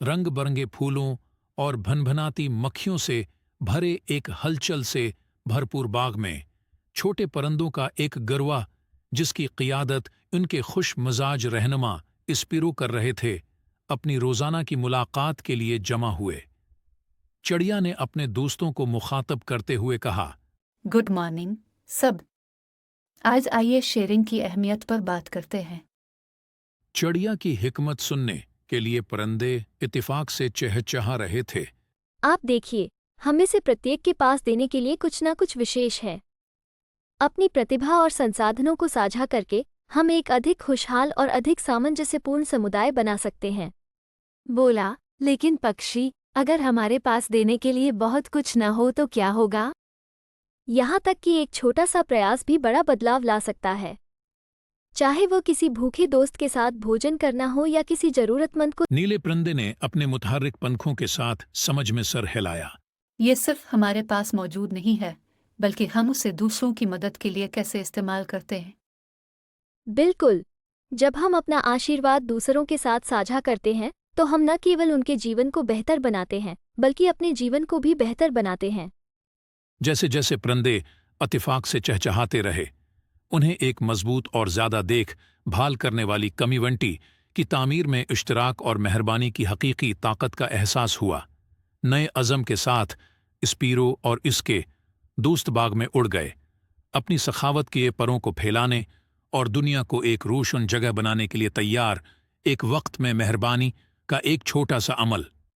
रंग बरंगे फूलों और भनभनाती मक्खियों से भरे एक हलचल से भरपूर बाग में छोटे परिंदों का एक गरवा, जिसकी क़ियादत उनके खुश मजाज रहनुमा स्पिरो कर रहे थे, अपनी रोजाना की मुलाकात के लिए जमा हुए। चिड़िया ने अपने दोस्तों को मुखातब करते हुए कहा, गुड मॉर्निंग सब। आज आइए शेयरिंग की अहमियत पर बात करते हैं। चिड़िया की हिकमत सुनने के लिए परिंदे इत्तेफाक से चहचहा रहे थे। आप देखिए, हम में से प्रत्येक के पास देने के लिए कुछ ना कुछ विशेष है। अपनी प्रतिभा और संसाधनों को साझा करके हम एक अधिक खुशहाल और अधिक सामंजस्यपूर्ण समुदाय बना सकते हैं। बोला, लेकिन पक्षी, अगर हमारे पास देने के लिए बहुत कुछ न हो तो क्या होगा? यहाँ तक कि एक छोटा सा प्रयास भी बड़ा बदलाव ला सकता है, चाहे वो किसी भूखे दोस्त के साथ भोजन करना हो या किसी जरूरतमंद को। नीले परिंदे ने अपने मुतहर्रिक पंखों के साथ समझ में सर हिलाया। ये सिर्फ हमारे पास मौजूद नहीं है, बल्कि हम उसे दूसरों की मदद के लिए कैसे इस्तेमाल करते हैं। बिल्कुल, जब हम अपना आशीर्वाद दूसरों के साथ साझा करते हैं तो हम न केवल उनके जीवन को बेहतर बनाते हैं, बल्कि अपने जीवन को भी बेहतर बनाते हैं। जैसे जैसे परिंदे इत्तेफाक से चहचहाते रहे, उन्हें एक मजबूत और ज्यादा देख भाल करने वाली कमीवंटी की तामीर में इश्तराक और मेहरबानी की हकीकी ताकत का एहसास हुआ। नए अज़म के साथ स्पीरो और इसके दोस्त बाग में उड़ गए, अपनी सखावत के परों को फैलाने और दुनिया को एक रोशन जगह बनाने के लिए तैयार। एक वक्त में मेहरबानी का एक छोटा सा अमल